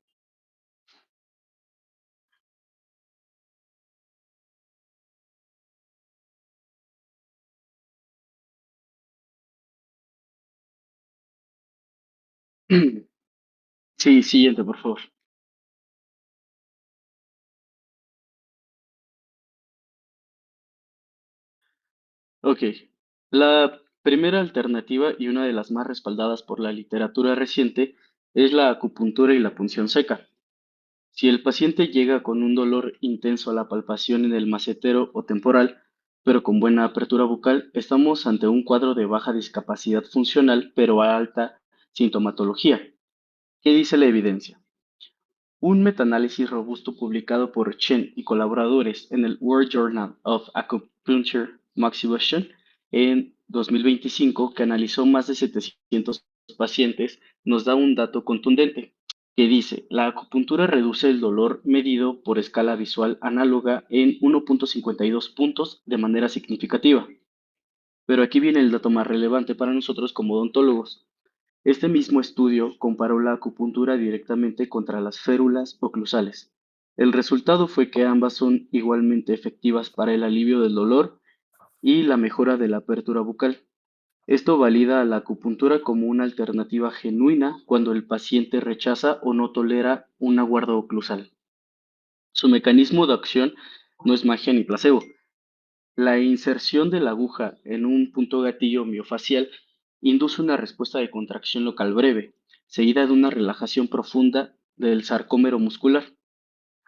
S5: Sí, siguiente, por favor. Ok. La primera alternativa y una de las más respaldadas por la literatura reciente es la acupuntura y la punción seca. Si el paciente llega con un dolor intenso a la palpación en el macetero o temporal, pero con buena apertura bucal, estamos ante un cuadro de baja discapacidad funcional, pero a alta sintomatología. ¿Qué dice la evidencia? Un metaanálisis robusto publicado por Chen y colaboradores en el World Journal of Acupuncture Maxillation en 2025, que analizó más de 700 pacientes, nos da un dato contundente que dice, la acupuntura reduce el dolor medido por escala visual análoga en 1.52 puntos de manera significativa. Pero aquí viene el dato más relevante para nosotros como odontólogos. Este mismo estudio comparó la acupuntura directamente contra las férulas oclusales. El resultado fue que ambas son igualmente efectivas para el alivio del dolor y la mejora de la apertura bucal. Esto valida a la acupuntura como una alternativa genuina cuando el paciente rechaza o no tolera una guarda oclusal. Su mecanismo de acción no es magia ni placebo. La inserción de la aguja en un punto gatillo miofacial induce una respuesta de contracción local breve, seguida de una relajación profunda del sarcómero muscular.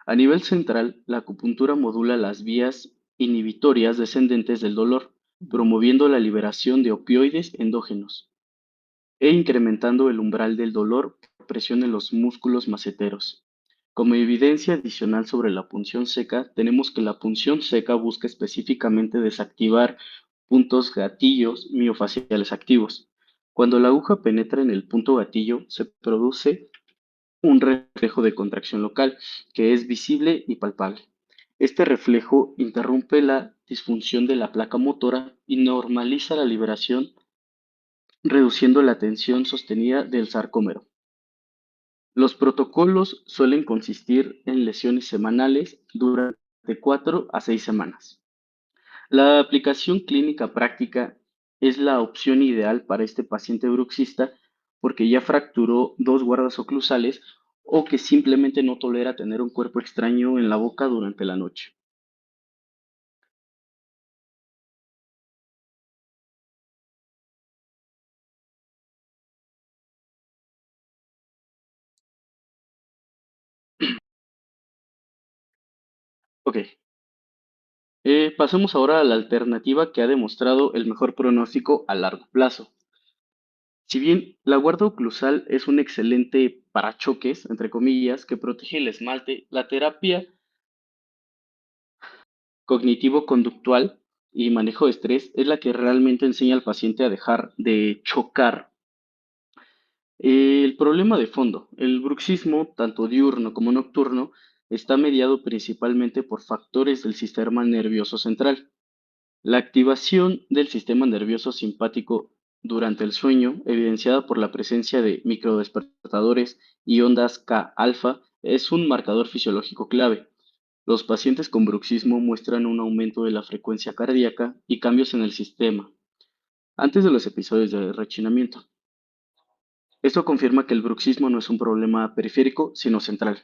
S5: A nivel central, la acupuntura modula las vías inhibitorias descendentes del dolor, promoviendo la liberación de opioides endógenos e incrementando el umbral del dolor por presión en los músculos maceteros. Como evidencia adicional sobre la punción seca, tenemos que la punción seca busca específicamente desactivar puntos gatillos miofaciales activos. Cuando la aguja penetra en el punto gatillo, se produce un reflejo de contracción local que es visible y palpable. Este reflejo interrumpe la disfunción de la placa motora y normaliza la liberación, reduciendo la tensión sostenida del sarcómero. Los protocolos suelen consistir en lesiones semanales durante 4 a 6 semanas. La aplicación clínica práctica es la opción ideal para este paciente bruxista porque ya fracturó dos guardas oclusales o que simplemente no tolera tener un cuerpo extraño en la boca durante la noche. Ok, pasemos ahora a la alternativa que ha demostrado el mejor pronóstico a largo plazo. Si bien la guarda oclusal es un excelente parachoques, entre comillas, que protege el esmalte, la terapia cognitivo-conductual y manejo de estrés es la que realmente enseña al paciente a dejar de chocar. El problema de fondo, el bruxismo, tanto diurno como nocturno, está mediado principalmente por factores del sistema nervioso central. La activación del sistema nervioso simpático durante el sueño, evidenciada por la presencia de microdespertadores y ondas K-alfa, es un marcador fisiológico clave. Los pacientes con bruxismo muestran un aumento de la frecuencia cardíaca y cambios en el sistema antes de los episodios de rechinamiento. Esto confirma que el bruxismo no es un problema periférico, sino central.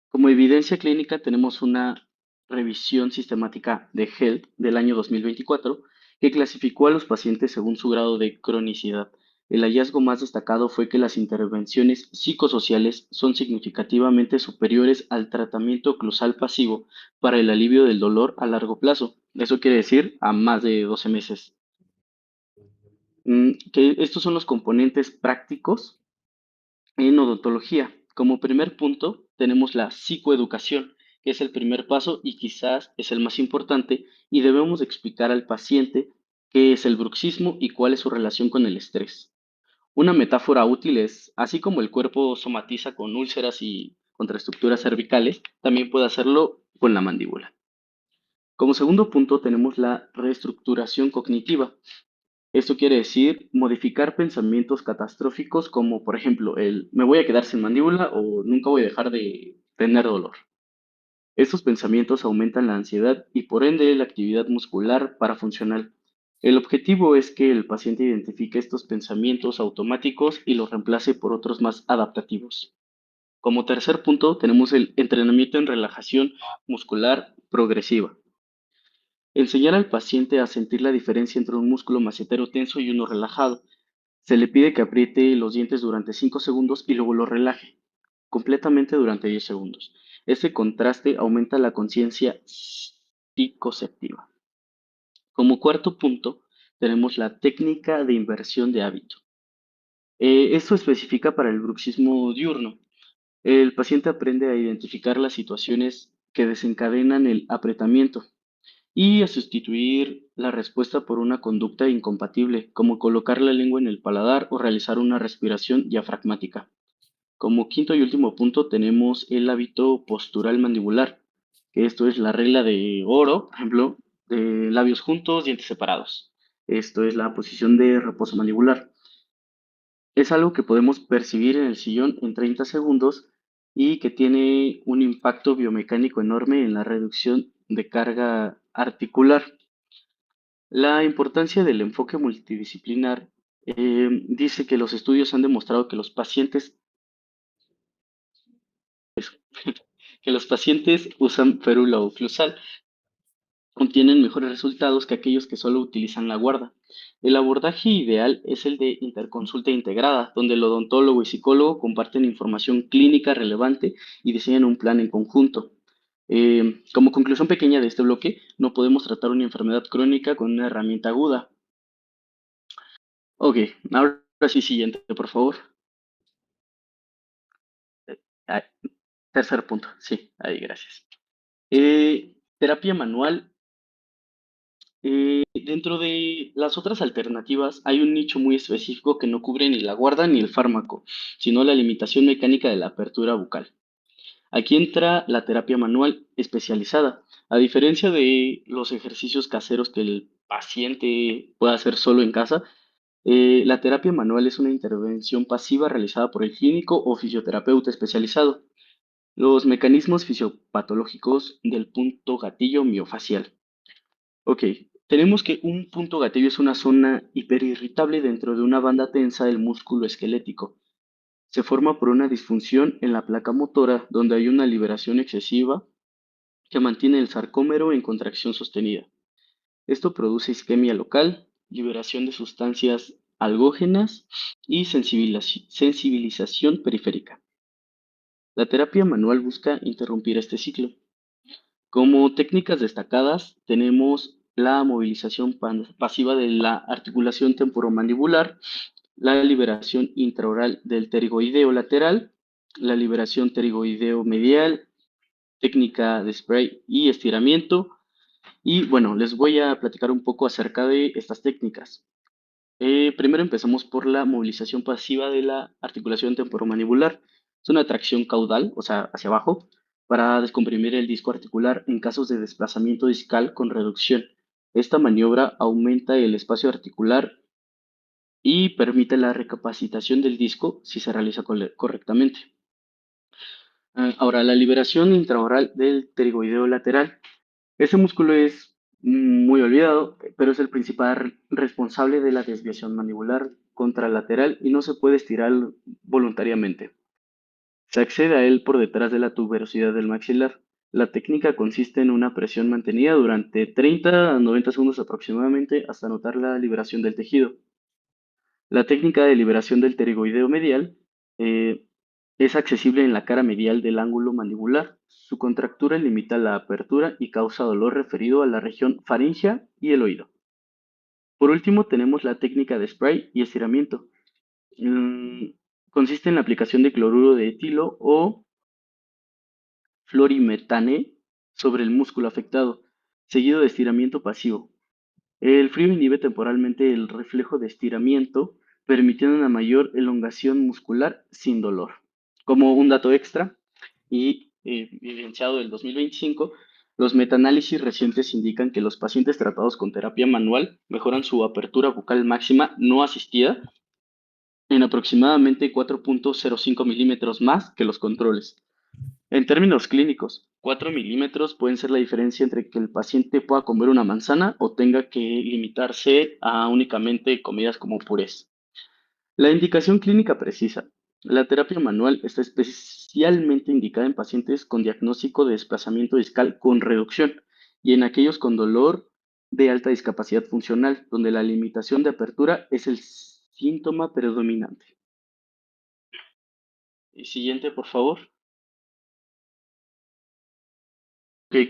S5: Como evidencia clínica tenemos una revisión sistemática de Health del año 2024, que clasificó a los pacientes según su grado de cronicidad. El hallazgo más destacado fue que las intervenciones psicosociales son significativamente superiores al tratamiento oclusal pasivo para el alivio del dolor a largo plazo. Eso quiere decir a más de 12 meses. Que estos son los componentes prácticos en odontología. Como primer punto, tenemos la psicoeducación, que es el primer paso y quizás es el más importante, y debemos explicar al paciente qué es el bruxismo y cuál es su relación con el estrés. Una metáfora útil es, así como el cuerpo somatiza con úlceras y contraestructuras cervicales, también puede hacerlo con la mandíbula. Como segundo punto tenemos la reestructuración cognitiva. Esto quiere decir modificar pensamientos catastróficos como, por ejemplo, el me voy a quedar sin mandíbula o nunca voy a dejar de tener dolor. Estos pensamientos aumentan la ansiedad y por ende la actividad muscular parafuncional. El objetivo es que el paciente identifique estos pensamientos automáticos y los reemplace por otros más adaptativos. Como tercer punto tenemos el entrenamiento en relajación muscular progresiva. Enseñar al paciente a sentir la diferencia entre un músculo macetero tenso y uno relajado. Se le pide que apriete los dientes durante 5 segundos y luego lo relaje completamente durante 10 segundos. Este contraste aumenta la conciencia psicoceptiva. Como cuarto punto, tenemos la técnica de inversión de hábito. Esto especifica para el bruxismo diurno. El paciente aprende a identificar las situaciones que desencadenan el apretamiento y a sustituir la respuesta por una conducta incompatible, como colocar la lengua en el paladar o realizar una respiración diafragmática. Como quinto y último punto tenemos el hábito postural mandibular, que esto es la regla de oro, por ejemplo, de labios juntos, dientes separados. Esto es la posición de reposo mandibular. Es algo que podemos percibir en el sillón en 30 segundos y que tiene un impacto biomecánico enorme en la reducción de carga articular. La importancia del enfoque multidisciplinar dice que los estudios han demostrado que los pacientes usan férula oclusal obtienen mejores resultados que aquellos que solo utilizan la guarda. El abordaje ideal es el de interconsulta integrada, donde el odontólogo y psicólogo comparten información clínica relevante y diseñan un plan en conjunto. Como conclusión pequeña de este bloque, no podemos tratar una enfermedad crónica con una herramienta aguda. Ok, ahora sí, siguiente, por favor. Ah, tercer punto, sí, ahí, gracias. Terapia manual. Dentro de las otras alternativas hay un nicho muy específico que no cubre ni la guarda ni el fármaco, sino la limitación mecánica de la apertura bucal. Aquí entra la terapia manual especializada. A diferencia de los ejercicios caseros que el paciente puede hacer solo en casa, la terapia manual es una intervención pasiva realizada por el clínico o fisioterapeuta especializado. Los mecanismos fisiopatológicos del punto gatillo miofacial. Ok, tenemos que un punto gatillo es una zona hiperirritable dentro de una banda tensa del músculo esquelético. Se forma por una disfunción en la placa motora donde hay una liberación excesiva que mantiene el sarcómero en contracción sostenida. Esto produce isquemia local, liberación de sustancias algógenas y sensibilización periférica. La terapia manual busca interrumpir este ciclo. Como técnicas destacadas tenemos la movilización pasiva de la articulación temporomandibular, la liberación intraoral del pterigoideo lateral, la liberación pterigoideo medial, técnica de spray y estiramiento. Y bueno, les voy a platicar un poco acerca de estas técnicas. Primero empezamos por la movilización pasiva de la articulación temporomandibular. Es una tracción caudal, o sea, hacia abajo, para descomprimir el disco articular en casos de desplazamiento discal con reducción. Esta maniobra aumenta el espacio articular y permite la recapacitación del disco si se realiza correctamente. Ahora, la liberación intraoral del pterigoideo lateral. Este músculo es muy olvidado, pero es el principal responsable de la desviación mandibular contralateral y no se puede estirar voluntariamente. Se accede a él por detrás de la tuberosidad del maxilar. La técnica consiste en una presión mantenida durante 30 a 90 segundos aproximadamente hasta notar la liberación del tejido. La técnica de liberación del pterigoideo medial eh, es accesible en la cara medial del ángulo mandibular. Su contractura limita la apertura y causa dolor referido a la región faríngea y el oído. Por último, tenemos la técnica de spray y estiramiento. Consiste en la aplicación de cloruro de etilo o florimetane sobre el músculo afectado, seguido de estiramiento pasivo. El frío inhibe temporalmente el reflejo de estiramiento, permitiendo una mayor elongación muscular sin dolor. Como un dato extra y evidenciado del 2025, los metaanálisis recientes indican que los pacientes tratados con terapia manual mejoran su apertura bucal máxima no asistida en aproximadamente 4.05 milímetros más que los controles. En términos clínicos, 4 milímetros pueden ser la diferencia entre que el paciente pueda comer una manzana o tenga que limitarse a únicamente comidas como purés. La indicación clínica precisa. La terapia manual está especialmente indicada en pacientes con diagnóstico de desplazamiento discal con reducción y en aquellos con dolor de alta discapacidad funcional, donde la limitación de apertura es el síntoma predominante. Siguiente, por favor.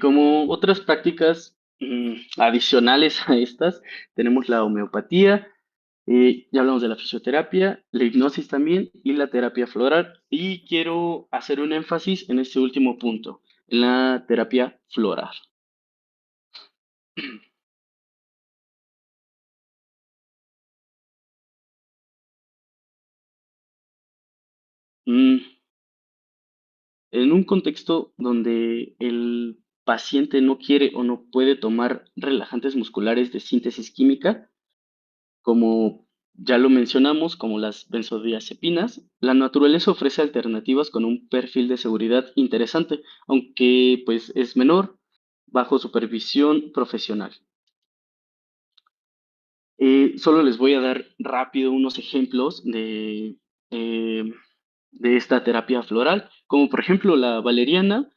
S5: Como otras prácticas adicionales a estas, tenemos la homeopatía, ya hablamos de la fisioterapia, la hipnosis también y la terapia floral. Y quiero hacer un énfasis en este último punto, en la terapia floral. Mm, En un contexto donde el paciente no quiere o no puede tomar relajantes musculares de síntesis química, como ya lo mencionamos, como las benzodiazepinas, la naturaleza ofrece alternativas con un perfil de seguridad interesante, aunque pues es menor, bajo supervisión profesional. Solo les voy a dar rápido unos ejemplos eh, de esta terapia floral, como por ejemplo la valeriana,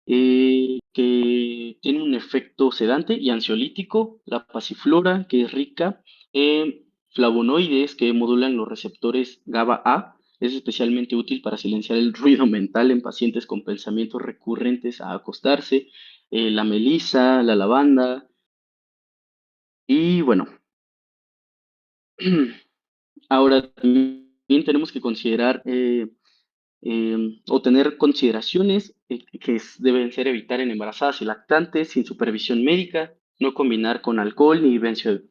S5: que tiene un efecto sedante y ansiolítico, la pasiflora, que es rica en flavonoides que modulan los receptores GABA-A, es especialmente útil para silenciar el ruido mental en pacientes con pensamientos recurrentes a acostarse, la melisa, la lavanda, y bueno, ahora también tenemos que considerar o tener consideraciones deben ser evitar en embarazadas y lactantes sin supervisión médica, no combinar con alcohol ni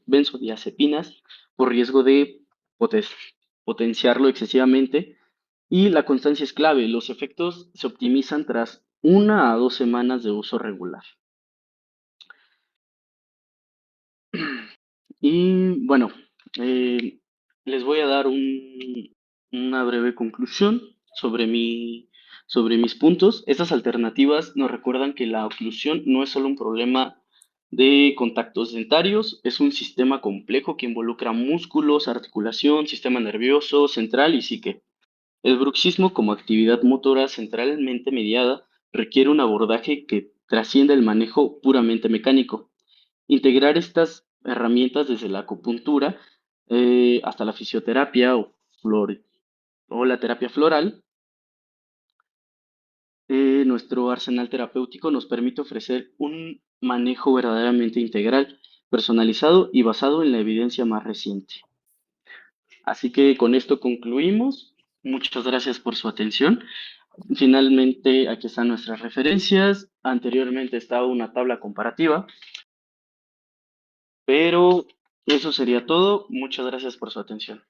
S5: benzodiazepinas por riesgo de poten- potenciarlo excesivamente. Y la constancia es clave. Los efectos se optimizan tras 1 a 2 semanas de uso regular. Y bueno, eh, les voy a dar una breve conclusión sobre mis puntos. Estas alternativas nos recuerdan que la oclusión no es solo un problema de contactos dentarios, es un sistema complejo que involucra músculos, articulación, sistema nervioso central y psique. El bruxismo como actividad motora centralmente mediada requiere un abordaje que trascienda el manejo puramente mecánico. Integrar estas herramientas desde la acupuntura hasta la fisioterapia o la terapia floral, nuestro arsenal terapéutico nos permite ofrecer un manejo verdaderamente integral, personalizado y basado en la evidencia más reciente. Así que con esto concluimos. Muchas gracias por su atención. Finalmente, aquí están nuestras referencias. Anteriormente estaba una tabla comparativa. Pero eso sería todo. Muchas gracias por su atención.